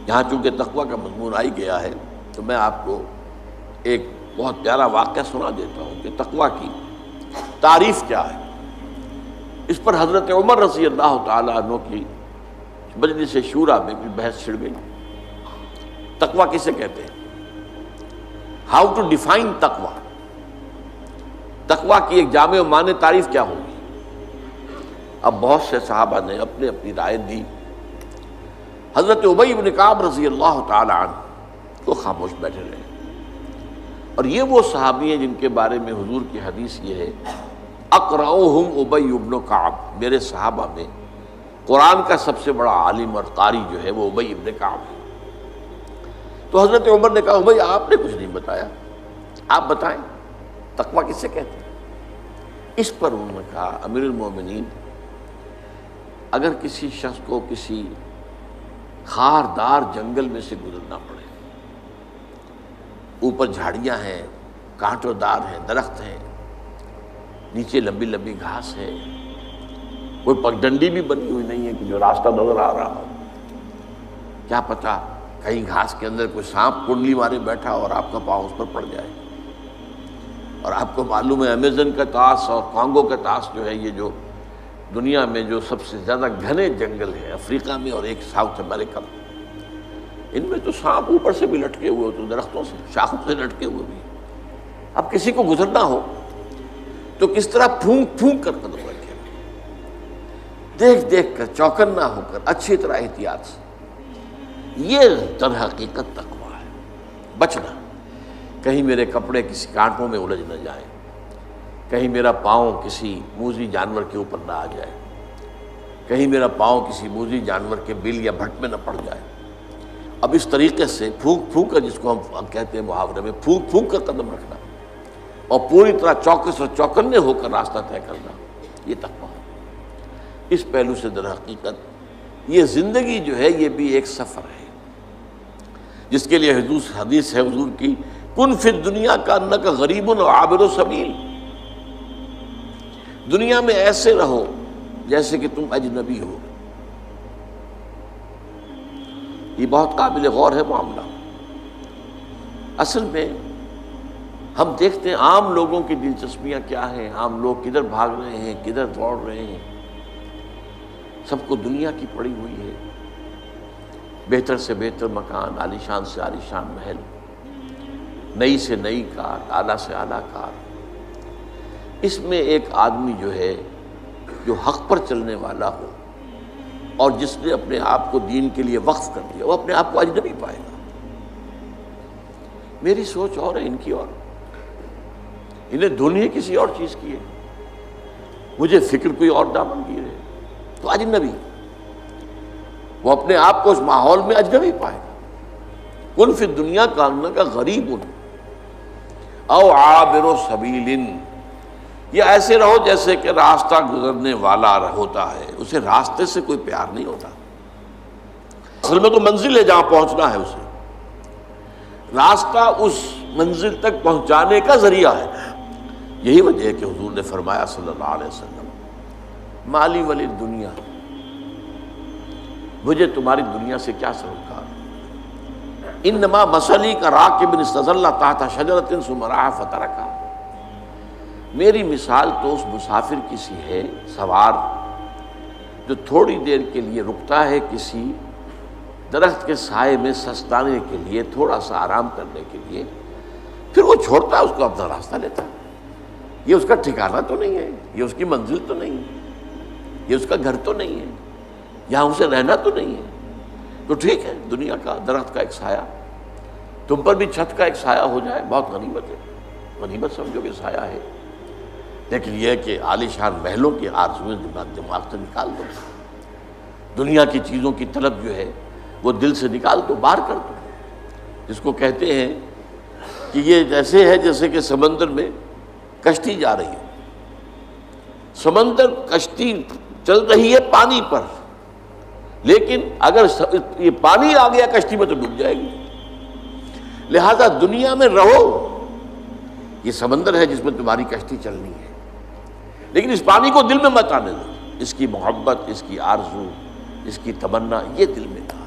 یہاں چونکہ تقویٰ کا مضمون آ ہی گیا ہے تو میں آپ کو ایک بہت پیارا واقعہ سنا دیتا ہوں کہ تقویٰ کی تعریف کیا ہے۔ اس پر حضرت عمر رضی اللہ تعالیٰ عنہ کی مجلس شورا میں بھی بحث چھڑ گئی۔ تقویٰ کسے کہتے ہیں؟ ہاؤ ٹو ڈیفائن تقویٰ، تقویٰ کی ایک جامع و معنی تعریف کیا ہوگی؟ اب بہت سے صحابہ نے اپنی اپنی رائے دی۔ حضرت ابی بن کعب رضی اللہ تعالی عنہ کو خاموش بیٹھے رہے، اور یہ وہ صحابی ہیں جن کے بارے میں حضور کی حدیث یہ ہے اقرأہم ابی بن کعب، میرے صحابہ میں قرآن کا سب سے بڑا عالم اور قاری جو ہے وہ ابی بن کعب ہے۔ تو حضرت عمر نے کہا ابی آپ نے کچھ نہیں بتایا، آپ بتائیں تقویٰ کسے کہتے ہیں؟ اس پر انہوں نے کہا امیر المومنین، اگر کسی شخص کو کسی خاردار جنگل میں سے گزرنا پڑے، اوپر جھاڑیاں ہیں، کانٹوں دار ہیں، درخت ہیں، نیچے لمبی لمبی گھاس ہے، کوئی پگڈنڈی بھی بنی ہوئی نہیں ہے کہ جو راستہ نظر آ رہا ہو، کیا پتہ کہیں گھاس کے اندر کوئی سانپ کنڈلی مارے بیٹھا اور آپ کا پاؤں اس پر پڑ جائے۔ اور آپ کو معلوم ہے امیزن کا طاس اور کانگو کا طاس جو ہے، یہ جو دنیا میں جو سب سے زیادہ گھنے جنگل ہیں افریقہ میں اور ایک ساؤتھ امریکہ میں، ان میں تو سانپ اوپر سے بھی لٹکے ہوئے ہوتے، درختوں سے شاخوں سے لٹکے ہوئے بھی۔ اب کسی کو گزرنا ہو تو کس طرح پھونک پھونک کر قدم رکھے، دیکھ دیکھ کر، چوکنا ہو کر، اچھی طرح احتیاط سے۔ یہ در حقیقت تقویٰ ہے، بچنا، کہیں میرے کپڑے کسی کانٹوں میں الجھ نہ جائیں، کہیں میرا پاؤں کسی موذی جانور کے اوپر نہ آ جائے، کہیں میرا پاؤں کسی موذی جانور کے بل یا بھٹ میں نہ پڑ جائے۔ اب اس طریقے سے پھونک پھونک کر، جس کو ہم کہتے ہیں محاورے میں پھونک پھونک کر قدم رکھنا، اور پوری طرح چوکس اور چوکنے ہو کر راستہ طے کرنا، یہ تقویٰ ہے۔ اس پہلو سے در حقیقت یہ زندگی جو ہے یہ بھی ایک سفر ہے، جس کے لیے حدیث ہے حضور کی، کن فی الدنیا کانک غریب و عابر سبیل، دنیا میں ایسے رہو جیسے کہ تم اجنبی ہو۔ یہ بہت قابل غور ہے معاملہ۔ اصل میں ہم دیکھتے ہیں عام لوگوں کی دلچسپیاں کیا ہیں، عام لوگ کدھر بھاگ رہے ہیں، کدھر دوڑ رہے ہیں، سب کو دنیا کی پڑی ہوئی ہے، بہتر سے بہتر مکان، عالیشان سے عالیشان محل، نئی سے نئی کار، اعلیٰ سے اعلیٰ کار۔ اس میں ایک آدمی جو ہے جو حق پر چلنے والا ہو اور جس نے اپنے آپ کو دین کے لیے وقف کر دیا، وہ اپنے آپ کو اجنبی پائے گا۔ میری سوچ اور ہے، ان کی اور، انہیں دنیا کسی اور چیز کی ہے، مجھے فکر کوئی اور دامن کی ہے، تو اجنبی، وہ اپنے آپ کو اس ماحول میں اجنبی پائے گا۔ کن فی الدنیا کانک غریب او عابر سبیل، یہ ایسے رہو جیسے کہ راستہ گزرنے والا ہوتا ہے، اسے راستے سے کوئی پیار نہیں ہوتا، اصل میں تو منزل ہے جہاں پہنچنا ہے، اسے راستہ اس منزل تک پہنچانے کا ذریعہ ہے۔ یہی وجہ ہے کہ حضور نے فرمایا صلی اللہ علیہ وسلم، مالی ولی دنیا، مجھے تمہاری دنیا سے کیا سروکار، انما مثلی کا راکب استظل تحت شجرۃ ثم راح فترکھا، میری مثال تو اس مسافر کی سی ہے، سوار جو تھوڑی دیر کے لیے رکتا ہے کسی درخت کے سائے میں سستانے کے لیے، تھوڑا سا آرام کرنے کے لیے، پھر وہ چھوڑتا ہے، اس کو اپنا راستہ لیتا ہے۔ یہ اس کا ٹھکانہ تو نہیں ہے، یہ اس کی منزل تو نہیں ہے، یہ اس کا گھر تو نہیں ہے، یہاں اسے رہنا تو نہیں ہے۔ تو ٹھیک ہے، دنیا کا درخت کا ایک سایہ، تم پر بھی چھت کا ایک سایہ ہو جائے، بہت غنیمت ہے، غنیمت سمجھو کہ سایہ ہے، لیکن یہ ہے کہ عالیشان محلوں کی آرزویں دماغ سے نکال دو، دنیا کی چیزوں کی طلب جو ہے وہ دل سے نکال دو، باہر کر دو، جس کو کہتے ہیں کہ یہ ایسے ہے جیسے کہ سمندر میں کشتی جا رہی ہے، سمندر کشتی چل رہی ہے پانی پر، لیکن اگر یہ پانی آ گیا کشتی میں تو ڈوب جائے گی۔ لہذا دنیا میں رہو، یہ سمندر ہے جس میں تمہاری کشتی چلنی ہے، لیکن اس پانی کو دل میں مت آنے دو، اس کی محبت، اس کی آرزو، اس کی تمنا یہ دل میں نہ۔